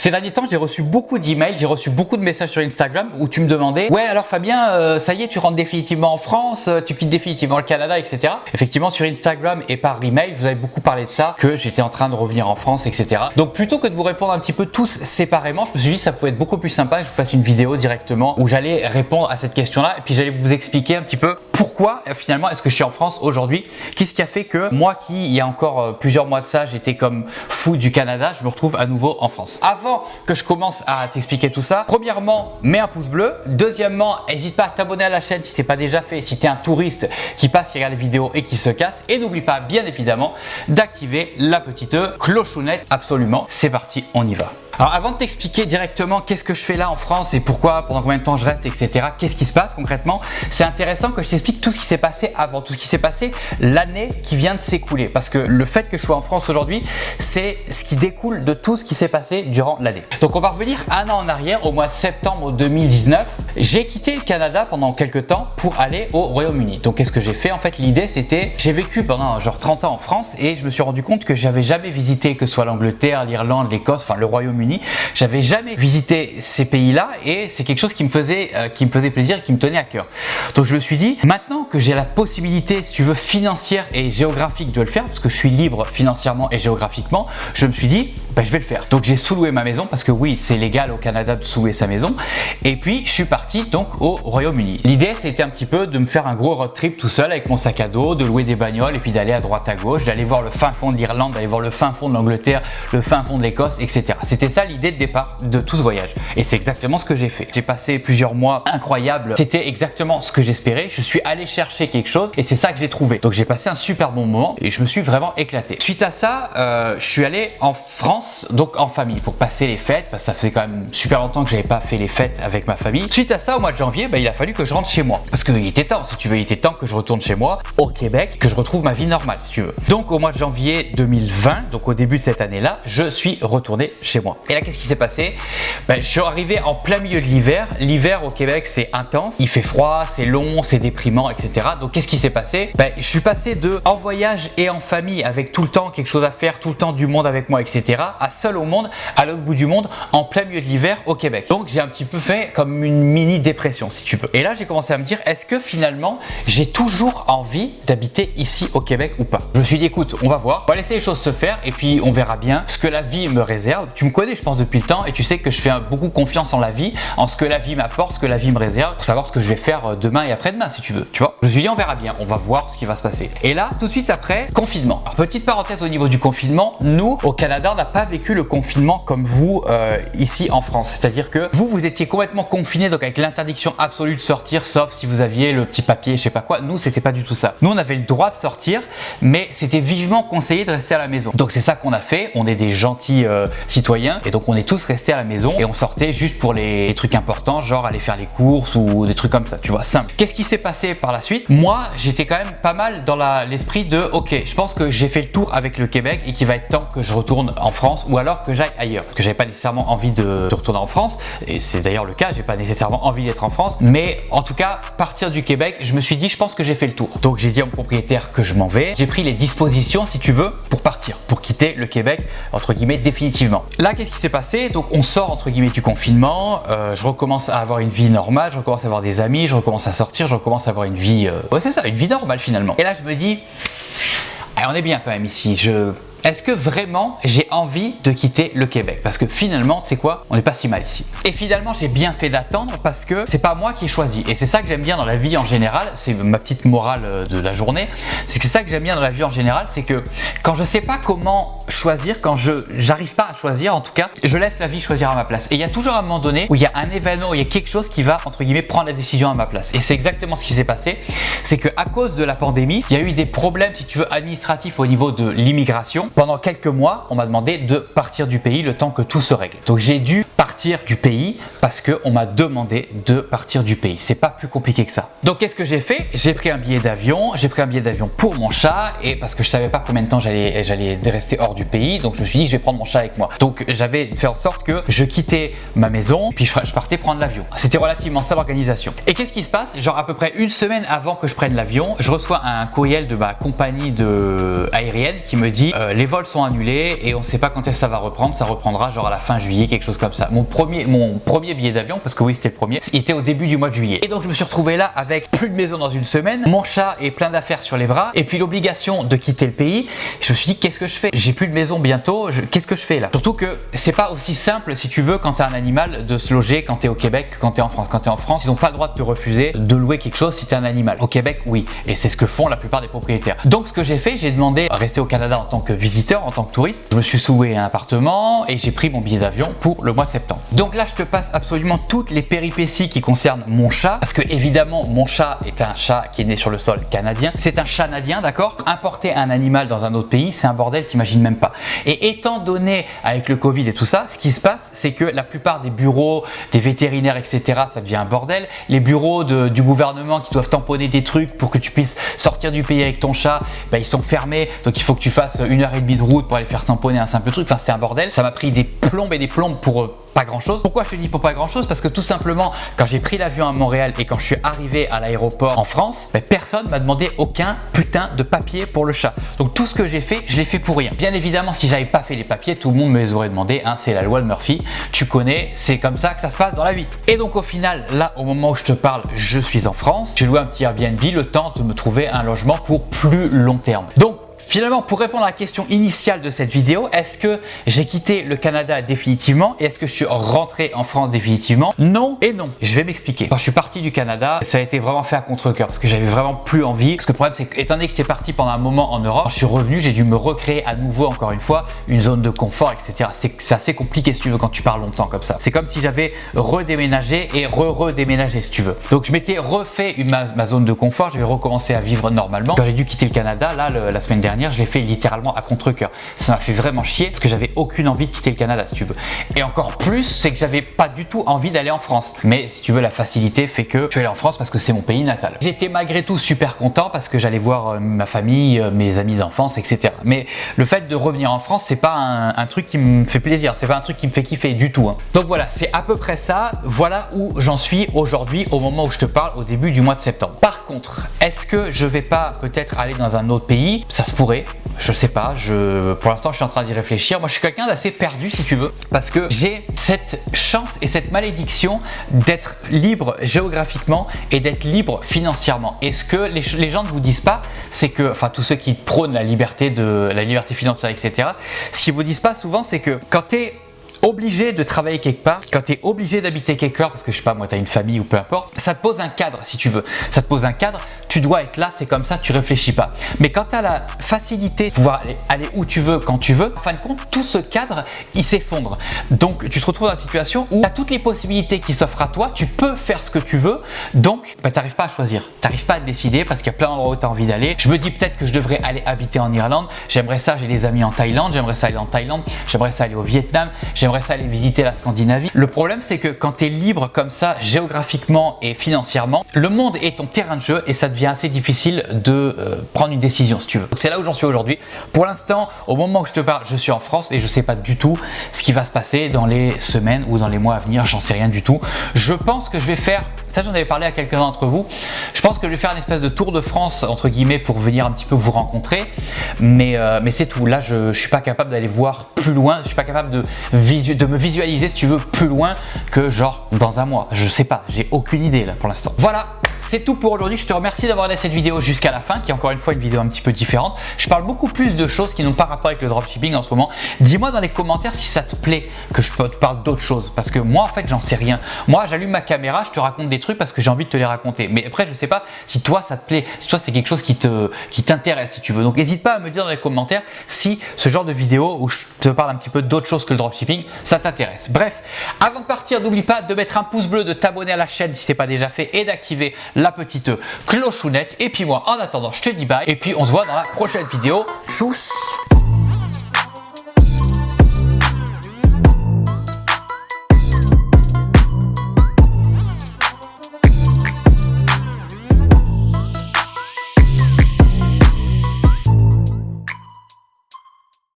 Ces derniers temps, j'ai reçu beaucoup d'emails, j'ai reçu beaucoup de messages sur Instagram où tu me demandais « Ouais, alors Fabien, ça y est, tu rentres définitivement en France, tu quittes définitivement le Canada, etc. » Effectivement, sur Instagram et par email, vous avez beaucoup parlé de ça, que j'étais en train de revenir en France, etc. Donc plutôt que de vous répondre un petit peu tous séparément, je me suis dit que ça pouvait être beaucoup plus sympa que je vous fasse une vidéo directement où j'allais répondre à cette question-là et puis j'allais vous expliquer un petit peu pourquoi finalement est-ce que je suis en France aujourd'hui. Qu'est-ce qui a fait que moi qui, il y a encore plusieurs mois de ça, j'étais comme fou du Canada, je me retrouve à nouveau en France. Avant que je commence à t'expliquer tout ça, premièrement, mets un pouce bleu. Deuxièmement, n'hésite pas à t'abonner à la chaîne si ce n'est pas déjà fait, si tu es un touriste qui passe, qui regarde les vidéos et qui se casse. Et n'oublie pas, bien évidemment, d'activer la petite clochonnette. Absolument, c'est parti, on y va. Alors avant de t'expliquer directement qu'est-ce que je fais là en France et pourquoi, pendant combien de temps je reste, etc. Qu'est-ce qui se passe concrètement, c'est intéressant que je t'explique tout ce qui s'est passé avant, tout ce qui s'est passé l'année qui vient de s'écouler. Parce que le fait que je sois en France aujourd'hui, c'est ce qui découle de tout ce qui s'est passé durant l'année. Donc on va revenir un an en arrière, au mois de septembre 2019. J'ai quitté le Canada pendant quelques temps pour aller au Royaume-Uni. Donc qu'est-ce que j'ai fait? En fait, l'idée c'était, j'ai vécu pendant genre 30 ans en France et je me suis rendu compte que j'avais jamais visité que ce soit l'Angleterre, l'Irlande, l'Écosse, enfin le Royaume-Uni. J'avais jamais visité ces pays-là et c'est quelque chose qui me faisait plaisir et qui me tenait à cœur. Donc je me suis dit, maintenant que j'ai la possibilité, si tu veux, financière et géographique de le faire, parce que je suis libre financièrement et géographiquement, je me suis dit, je vais le faire. Donc j'ai sous-loué ma maison parce que oui, c'est légal au Canada de sous-louer sa maison. Et puis je suis parti donc au Royaume-Uni. L'idée c'était un petit peu de me faire un gros road trip tout seul avec mon sac à dos, de louer des bagnoles et puis d'aller à droite à gauche, d'aller voir le fin fond de l'Irlande, d'aller voir le fin fond de l'Angleterre, le fin fond de l'Écosse, etc. C'était ça l'idée de départ de tout ce voyage. Et c'est exactement ce que j'ai fait. J'ai passé plusieurs mois incroyables. C'était exactement ce que j'espérais. Je suis allé chercher quelque chose et c'est ça que j'ai trouvé. Donc j'ai passé un super bon moment et je me suis vraiment éclaté. Suite à ça, je suis allé en France, donc en famille, pour passer les fêtes, parce que ça faisait quand même super longtemps que j'avais pas fait les fêtes avec ma famille. Suite à ça, au mois de janvier, il a fallu que je rentre chez moi. Parce qu'il était temps, si tu veux, il était temps que je retourne chez moi, au Québec, que je retrouve ma vie normale, si tu veux. Donc au mois de janvier 2020, donc au début de cette année-là, je suis retourné chez moi. Et là, qu'est-ce qui s'est passé? Je suis arrivé en plein milieu de l'hiver. L'hiver au Québec, c'est intense. Il fait froid, c'est long, c'est déprimant, etc. Donc, qu'est-ce qui s'est passé? Je suis passé de en voyage et en famille avec tout le temps quelque chose à faire, tout le temps du monde avec moi, etc. à seul au monde, à l'autre bout du monde, en plein milieu de l'hiver au Québec. Donc, j'ai un petit peu fait comme une mini dépression, si tu veux. Et là, j'ai commencé à me dire, est-ce que finalement, j'ai toujours envie d'habiter ici au Québec ou pas? Je me suis dit, écoute, on va voir, on va laisser les choses se faire et puis on verra bien ce que la vie me réserve. Tu me connais, je pense, depuis le temps et tu sais que je fais beaucoup confiance en la vie, en ce que la vie m'apporte, ce que la vie me réserve, pour savoir ce que je vais faire demain et après-demain, si tu veux, tu vois. Je me suis dit, on verra bien, on va voir ce qui va se passer. Et là, tout de suite après, confinement. Alors, petite parenthèse au niveau du confinement, nous, au Canada, on n'a pas vécu le confinement comme vous, ici en France. C'est-à-dire que vous étiez complètement confinés, donc avec l'interdiction absolue de sortir, sauf si vous aviez le petit papier, je sais pas quoi. Nous, c'était pas du tout ça. Nous, on avait le droit de sortir, mais c'était vivement conseillé de rester à la maison. Donc, c'est ça qu'on a fait. On est des gentils citoyens et donc on est tous restés à la maison et on sortait juste pour les trucs importants, genre aller faire les courses ou des trucs comme ça, tu vois, simple. Qu'est-ce qui s'est passé par la suite? Moi, j'étais quand même pas mal dans l'esprit de ok, je pense que j'ai fait le tour avec le Québec et qu'il va être temps que je retourne en France ou alors que j'aille ailleurs. Parce que j'avais pas nécessairement envie de retourner en France et c'est d'ailleurs le cas, j'ai pas nécessairement envie d'être en France, mais en tout cas, partir du Québec, je me suis dit, je pense que j'ai fait le tour. Donc j'ai dit à mon propriétaire que je m'en vais. J'ai pris les dispositions, si tu veux, pour partir, pour quitter le Québec, entre guillemets, définitivement. Là, qu'est-ce qui s'est passé? Donc on sort entre guillemets du confinement, je recommence à avoir une vie normale, je recommence à avoir des amis, je recommence à sortir, je recommence à avoir une vie, ouais c'est ça, une vie normale finalement. Et là je me dis, on est bien quand même ici, est-ce que vraiment j'ai envie de quitter le Québec? Parce que finalement, tu sais quoi? On n'est pas si mal ici. Et finalement, j'ai bien fait d'attendre parce que c'est pas moi qui ai choisi. Et c'est ça que j'aime bien dans la vie en général. C'est ma petite morale de la journée. C'est que c'est ça que j'aime bien dans la vie en général. C'est que quand je sais pas comment choisir, quand j'arrive pas à choisir en tout cas, je laisse la vie choisir à ma place. Et il y a toujours un moment donné où il y a un événement, où il y a quelque chose qui va, entre guillemets, prendre la décision à ma place. Et c'est exactement ce qui s'est passé. C'est qu'à cause de la pandémie, il y a eu des problèmes, si tu veux, administratifs au niveau de l'immigration. Pendant quelques mois, on m'a demandé de partir du pays le temps que tout se règle. Donc j'ai dû partir partir du pays parce qu'on m'a demandé de partir du pays. C'est pas plus compliqué que ça. Donc qu'est-ce que j'ai fait? J'ai pris un billet d'avion. J'ai pris un billet d'avion pour mon chat et parce que je savais pas combien de temps j'allais rester hors du pays. Donc je me suis dit je vais prendre mon chat avec moi. Donc j'avais fait en sorte que je quittais ma maison puis je partais prendre l'avion. C'était relativement ça l'organisation. Et qu'est-ce qui se passe? Genre à peu près une semaine avant que je prenne l'avion, je reçois un courriel de ma compagnie aérienne qui me dit les vols sont annulés et on sait pas quand est-ce que ça va reprendre. Ça reprendra genre à la fin juillet, quelque chose comme ça. Mon premier billet d'avion, parce que oui c'était le premier, il était au début du mois de juillet. Et donc je me suis retrouvé là avec plus de maison dans une semaine, mon chat et plein d'affaires sur les bras et puis l'obligation de quitter le pays. Je me suis dit qu'est-ce que je fais? J'ai plus de maison bientôt, qu'est-ce que je fais là? Surtout que c'est pas aussi simple si tu veux quand tu as un animal de se loger quand tu es au Québec, quand tu es en France. Quand tu es en France, ils n'ont pas le droit de te refuser de louer quelque chose si tu es un animal. Au Québec, oui. Et c'est ce que font la plupart des propriétaires. Donc ce que j'ai fait, j'ai demandé à rester au Canada en tant que visiteur, en tant que touriste. Je me suis loué un appartement et j'ai pris mon billet d'avion pour le mois de septembre. Donc là, je te passe absolument toutes les péripéties qui concernent mon chat. Parce que évidemment, mon chat est un chat qui est né sur le sol canadien. C'est un canadien, d'accord? Importer un animal dans un autre pays, c'est un bordel, t'imagines même pas. Et étant donné, avec le Covid et tout ça, ce qui se passe, c'est que la plupart des bureaux, des vétérinaires, etc., ça devient un bordel. Les bureaux du gouvernement qui doivent tamponner des trucs pour que tu puisses sortir du pays avec ton chat, ben, ils sont fermés. Donc il faut que tu fasses 1h30 de route pour aller faire tamponner un simple truc. Enfin, c'était un bordel. Ça m'a pris des plombes et des plombes pour pas grand chose. Pourquoi je te dis pour pas grand chose? Parce que tout simplement, quand j'ai pris l'avion à Montréal et quand je suis arrivé à l'aéroport en France, ben, personne m'a demandé aucun putain de papier pour le chat. Donc tout ce que j'ai fait, je l'ai fait pour rien. Bien évidemment, si j'avais pas fait les papiers, tout le monde me les aurait demandé. Hein, c'est la loi de Murphy. Tu connais, c'est comme ça que ça se passe dans la vie. Et donc au final, là, au moment où je te parle, je suis en France. J'ai loué un petit Airbnb le temps de me trouver un logement pour plus long terme. Donc finalement, pour répondre à la question initiale de cette vidéo, est-ce que j'ai quitté le Canada définitivement et est-ce que je suis rentré en France définitivement? Non et non. Je vais m'expliquer. Quand je suis parti du Canada, ça a été vraiment fait à contre-cœur parce que j'avais vraiment plus envie. Parce que le problème, c'est qu'étant donné que j'étais parti pendant un moment en Europe, quand je suis revenu, j'ai dû me recréer à nouveau, encore une fois, une zone de confort, etc. C'est assez compliqué si tu veux quand tu pars longtemps comme ça. C'est comme si j'avais redéménagé et redéménagé si tu veux. Donc je m'étais refait ma zone de confort, je vais recommencer à vivre normalement. Quand j'ai dû quitter le Canada, là, la semaine dernière, je l'ai fait littéralement à contre-cœur. Ça m'a fait vraiment chier parce que j'avais aucune envie de quitter le Canada si tu veux. Et encore plus, c'est que j'avais pas du tout envie d'aller en France. Mais si tu veux, la facilité fait que je suis allé en France parce que c'est mon pays natal. J'étais malgré tout super content parce que j'allais voir ma famille, mes amis d'enfance, etc. Mais le fait de revenir en France, c'est pas un truc qui me fait plaisir. C'est pas un truc qui me fait kiffer du tout. Hein. Donc voilà, c'est à peu près ça. Voilà où j'en suis aujourd'hui au moment où je te parle, au début du mois de septembre. Par contre, est-ce que je vais pas peut-être aller dans un autre pays? Ça se pourrait. Je sais pas, pour l'instant je suis en train d'y réfléchir. Moi je suis quelqu'un d'assez perdu si tu veux, parce que j'ai cette chance et cette malédiction d'être libre géographiquement et d'être libre financièrement. Et ce que les gens ne vous disent pas, c'est que, enfin tous ceux qui prônent la liberté financière, etc., ce qu'ils vous disent pas souvent, c'est que quand tu es obligé de travailler quelque part, quand tu es obligé d'habiter quelque part, parce que je sais pas, moi tu as une famille ou peu importe, ça te pose un cadre si tu veux. Ça te pose un cadre, tu dois être là, c'est comme ça, tu réfléchis pas. Mais quand tu as la facilité de pouvoir aller où tu veux, quand tu veux, en fin de compte, tout ce cadre, il s'effondre. Donc tu te retrouves dans une situation où tu as toutes les possibilités qui s'offrent à toi, tu peux faire ce que tu veux, donc tu n'arrives pas à choisir, tu n'arrives pas à te décider parce qu'il y a plein d'endroits où tu as envie d'aller. Je me dis peut-être que je devrais aller habiter en Irlande, j'aimerais ça, j'ai des amis en Thaïlande, j'aimerais ça aller en Thaïlande, j'aimerais ça aller au Vietnam, j'aimerais ça aller visiter la Scandinavie. Le problème, c'est que quand tu es libre comme ça, géographiquement et financièrement, le monde est ton terrain de jeu et ça devient assez difficile de prendre une décision si tu veux. Donc c'est là où j'en suis aujourd'hui. Pour l'instant, au moment où je te parle, je suis en France et je sais pas du tout ce qui va se passer dans les semaines ou dans les mois à venir, j'en sais rien du tout. Je pense que je vais faire, ça j'en avais parlé à quelques-uns d'entre vous, je pense que je vais faire une espèce de tour de France entre guillemets pour venir un petit peu vous rencontrer, mais c'est tout. Là je suis pas capable d'aller voir plus loin, je suis pas capable de me visualiser si tu veux plus loin que genre dans un mois. Je sais pas, j'ai aucune idée là pour l'instant. Voilà. C'est tout pour aujourd'hui, je te remercie d'avoir regardé cette vidéo jusqu'à la fin, qui est encore une fois une vidéo un petit peu différente. Je parle beaucoup plus de choses qui n'ont pas rapport avec le dropshipping en ce moment. Dis-moi dans les commentaires si ça te plaît que je te parle d'autres choses, parce que moi en fait j'en sais rien. Moi j'allume ma caméra, je te raconte des trucs parce que j'ai envie de te les raconter. Mais après je sais pas si toi ça te plaît, si toi c'est quelque chose qui t'intéresse si tu veux. Donc n'hésite pas à me dire dans les commentaires si ce genre de vidéo où je te parle un petit peu d'autres choses que le dropshipping, ça t'intéresse. Bref, avant de partir, n'oublie pas de mettre un pouce bleu, de t'abonner à la chaîne si ce n'est pas déjà fait et d'activer la petite clochounette. Et puis moi, en attendant, je te dis bye. Et puis on se voit dans la prochaine vidéo. Tchuss!